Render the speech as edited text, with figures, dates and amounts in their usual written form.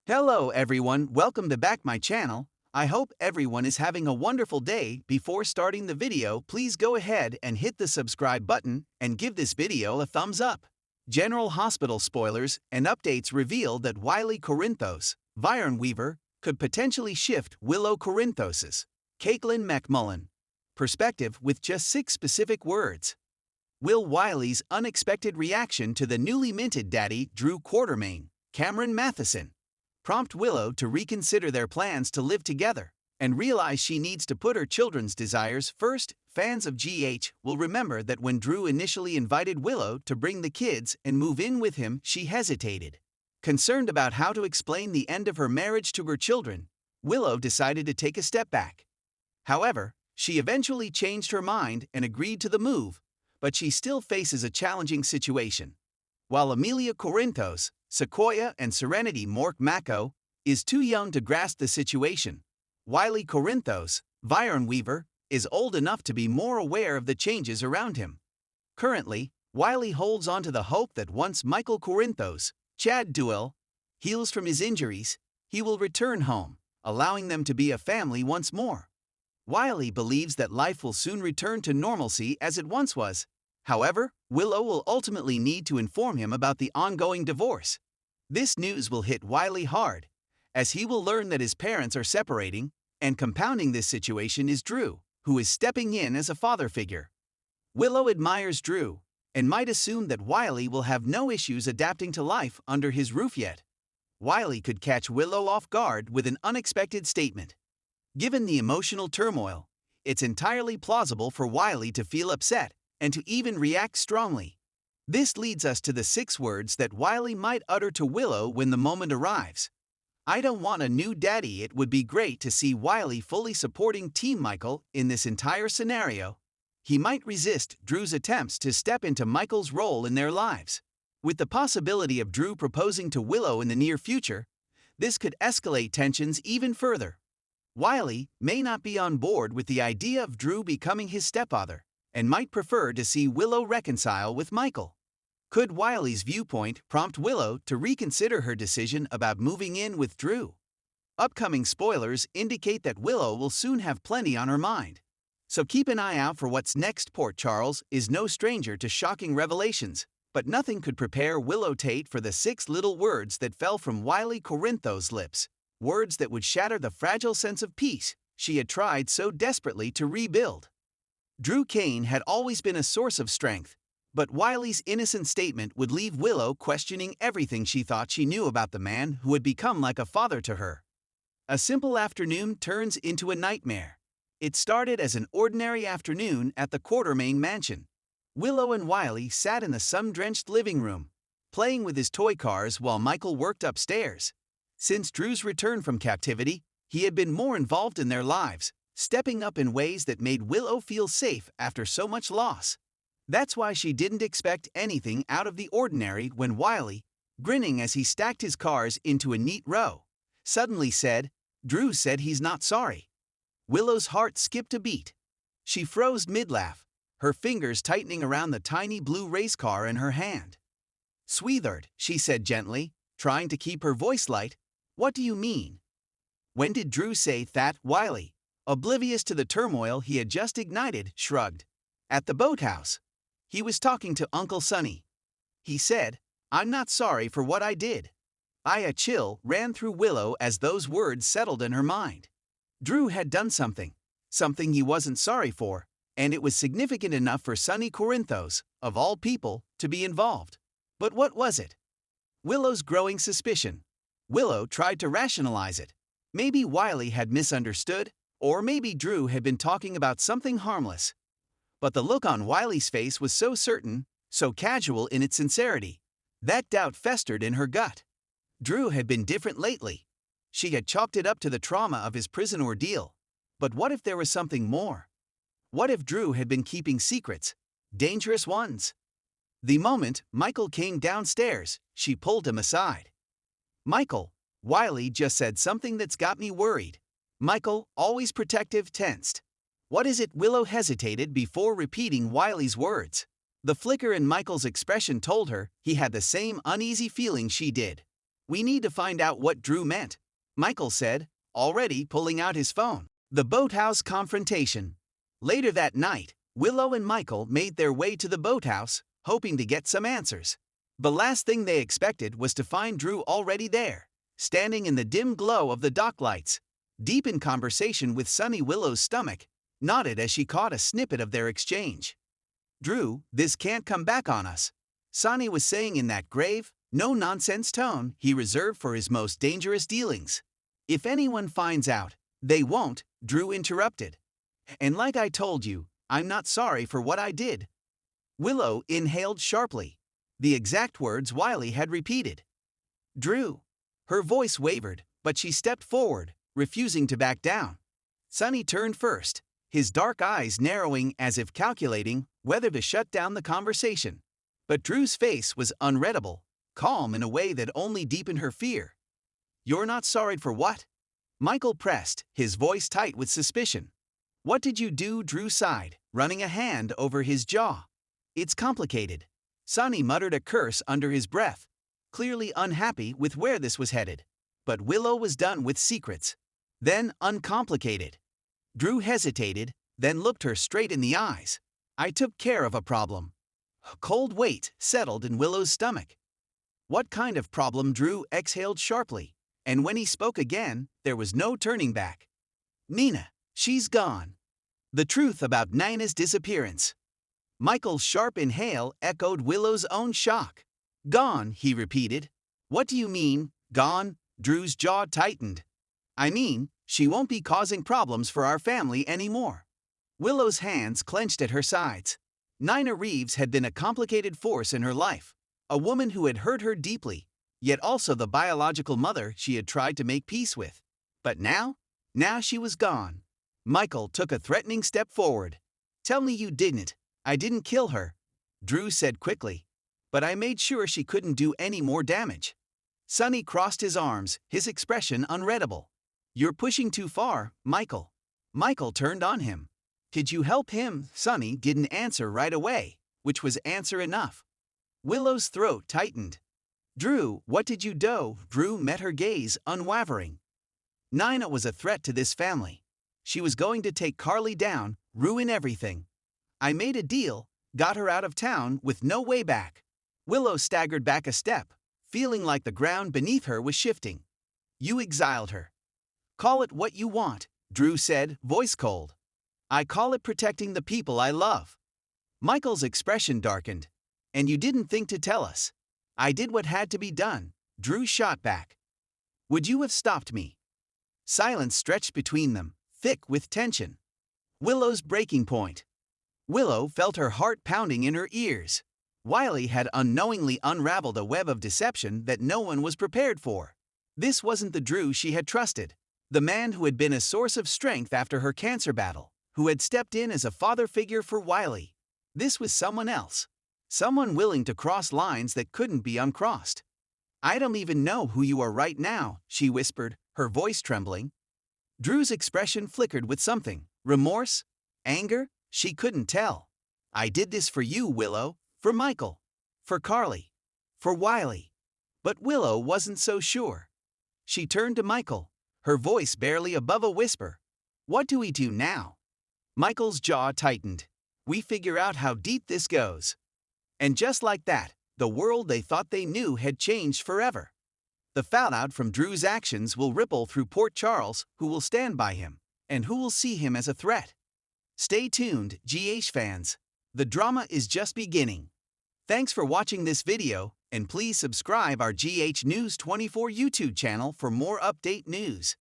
Hello everyone, welcome back my channel. I hope everyone is having a wonderful day. Before starting the video, please go ahead and hit the subscribe button and give this video a thumbs up. General Hospital spoilers and updates reveal that Wiley Corinthos, Viron Weaver, could potentially shift Willow Corinthos's, Caitlin McMullen, perspective with just 6 specific words. Will Wiley's unexpected reaction to the newly minted daddy Drew Quartermain, Cameron Matheson, prompt Willow to reconsider their plans to live together and realize she needs to put her children's desires first? Fans of GH will remember that when Drew initially invited Willow to bring the kids and move in with him, she hesitated. Concerned about how to explain the end of her marriage to her children, Willow decided to take a step back. However, she eventually changed her mind and agreed to the move, but she still faces a challenging situation. While Amelia Corinthos, Sequoia and Serenity Mork Mako, is too young to grasp the situation, Wiley Corinthos, Viron Weaver, is old enough to be more aware of the changes around him. Currently, Wiley holds on to the hope that once Michael Corinthos, Chad Duell, heals from his injuries, he will return home, allowing them to be a family once more. Wiley believes that life will soon return to normalcy as it once was. However, Willow will ultimately need to inform him about the ongoing divorce. This news will hit Wiley hard, as he will learn that his parents are separating, and compounding this situation is Drew, who is stepping in as a father figure. Willow admires Drew, and might assume that Wiley will have no issues adapting to life under his roof yet. Wiley could catch Willow off guard with an unexpected statement. Given the emotional turmoil, it's entirely plausible for Wiley to feel upset and to even react strongly. This leads us to the 6 words that Wiley might utter to Willow when the moment arrives. I don't want a new daddy. It would be great to see Wiley fully supporting Team Michael in this entire scenario. He might resist Drew's attempts to step into Michael's role in their lives. With the possibility of Drew proposing to Willow in the near future, this could escalate tensions even further. Wiley may not be on board with the idea of Drew becoming his stepfather, and might prefer to see Willow reconcile with Michael. Could Wiley's viewpoint prompt Willow to reconsider her decision about moving in with Drew? Upcoming spoilers indicate that Willow will soon have plenty on her mind. So keep an eye out for what's next. Port Charles is no stranger to shocking revelations, but nothing could prepare Willow Tate for the 6 little words that fell from Wiley Corinthos' lips, words that would shatter the fragile sense of peace she had tried so desperately to rebuild. Drew Cain had always been a source of strength, but Wiley's innocent statement would leave Willow questioning everything she thought she knew about the man who had become like a father to her. A simple afternoon turns into a nightmare. It started as an ordinary afternoon at the Quartermain mansion. Willow and Wiley sat in the sun-drenched living room, playing with his toy cars while Michael worked upstairs. Since Drew's return from captivity, he had been more involved in their lives, stepping up in ways that made Willow feel safe after so much loss. That's why she didn't expect anything out of the ordinary when Wiley, grinning as he stacked his cars into a neat row, suddenly said, "Drew said he's not sorry." Willow's heart skipped a beat. She froze mid-laugh, her fingers tightening around the tiny blue race car in her hand. "Sweetheart," she said gently, trying to keep her voice light, "what do you mean? When did Drew say that?" Wiley, oblivious to the turmoil he had just ignited, shrugged. "At the boathouse. He was talking to Uncle Sonny. He said, 'I'm not sorry for what I did.'" A chill ran through Willow as those words settled in her mind. Drew had done something he wasn't sorry for, and it was significant enough for Sonny Corinthos, of all people, to be involved. But what was it? Willow's growing suspicion. Willow tried to rationalize it. Maybe Wiley had misunderstood, or maybe Drew had been talking about something harmless. But the look on Wiley's face was so certain, so casual in its sincerity, that doubt festered in her gut. Drew had been different lately. She had chalked it up to the trauma of his prison ordeal. But what if there was something more? What if Drew had been keeping secrets, dangerous ones? The moment Michael came downstairs, she pulled him aside. "Michael, Wiley just said something that's got me worried." Michael, always protective, tensed. "What is it?" Willow hesitated before repeating Wiley's words. The flicker in Michael's expression told her he had the same uneasy feeling she did. We need to find out what Drew meant, Michael said, already pulling out his phone. The boathouse confrontation. Later that night, Willow and Michael made their way to the boathouse, hoping to get some answers. The last thing they expected was to find Drew already there, standing in the dim glow of the dock lights, deep in conversation with Sunny. Willow's stomach nodded as she caught a snippet of their exchange. "Drew, this can't come back on us," Sunny was saying in that grave, no-nonsense tone he reserved for his most dangerous dealings. "If anyone finds out, they won't," Drew interrupted. "And like I told you, I'm not sorry for what I did." Willow inhaled sharply, the exact words Wiley had repeated. "Drew." Her voice wavered, but she stepped forward, refusing to back down. Sunny turned first, his dark eyes narrowing as if calculating whether to shut down the conversation. But Drew's face was unreadable, calm in a way that only deepened her fear. "You're not sorry for what?" Michael pressed, his voice tight with suspicion. "What did you do?" Drew sighed, running a hand over his jaw. "It's complicated." Sunny muttered a curse under his breath, clearly unhappy with where this was headed. But Willow was done with secrets. "Then uncomplicated." Drew hesitated, then looked her straight in the eyes. "I took care of a problem." A cold weight settled in Willow's stomach. "What kind of problem?" Drew exhaled sharply, and when he spoke again, there was no turning back. "Nina, she's gone." The truth about Nina's disappearance. Michael's sharp inhale echoed Willow's own shock. "Gone," he repeated. "What do you mean, gone?" Drew's jaw tightened. "I mean, she won't be causing problems for our family anymore." Willow's hands clenched at her sides. Nina Reeves had been a complicated force in her life, a woman who had hurt her deeply, yet also the biological mother she had tried to make peace with. But now she was gone. Michael took a threatening step forward. "Tell me you didn't." "I didn't kill her," Drew said quickly. "But I made sure she couldn't do any more damage." Sunny crossed his arms, his expression unreadable. "You're pushing too far, Michael." Michael turned on him. "Could you help him?" Sunny didn't answer right away, which was answer enough. Willow's throat tightened. "Drew, what did you do?" Drew met her gaze, unwavering. "Nina was a threat to this family. She was going to take Carly down, ruin everything. I made a deal, got her out of town with no way back." Willow staggered back a step, feeling like the ground beneath her was shifting. "You exiled her." "Call it what you want," Drew said, voice cold. "I call it protecting the people I love." Michael's expression darkened. "And you didn't think to tell us." "I did what had to be done," Drew shot back. "Would you have stopped me?" Silence stretched between them, thick with tension. Willow's breaking point. Willow felt her heart pounding in her ears. Wiley had unknowingly unraveled a web of deception that no one was prepared for. This wasn't the Drew she had trusted, the man who had been a source of strength after her cancer battle, who had stepped in as a father figure for Wiley. This was someone else, someone willing to cross lines that couldn't be uncrossed. "I don't even know who you are right now," she whispered, her voice trembling. Drew's expression flickered with something, remorse, anger, she couldn't tell. "I did this for you, Willow, for Michael, for Carly, for Wiley." But Willow wasn't so sure. She turned to Michael, her voice barely above a whisper. "What do we do now?" Michael's jaw tightened. "We figure out how deep this goes." And just like that, the world they thought they knew had changed forever. The fallout from Drew's actions will ripple through Port Charles, who will stand by him, and who will see him as a threat. Stay tuned, GH fans. The drama is just beginning. Thanks for watching this video, and please subscribe our GH News 24 YouTube channel for more update news.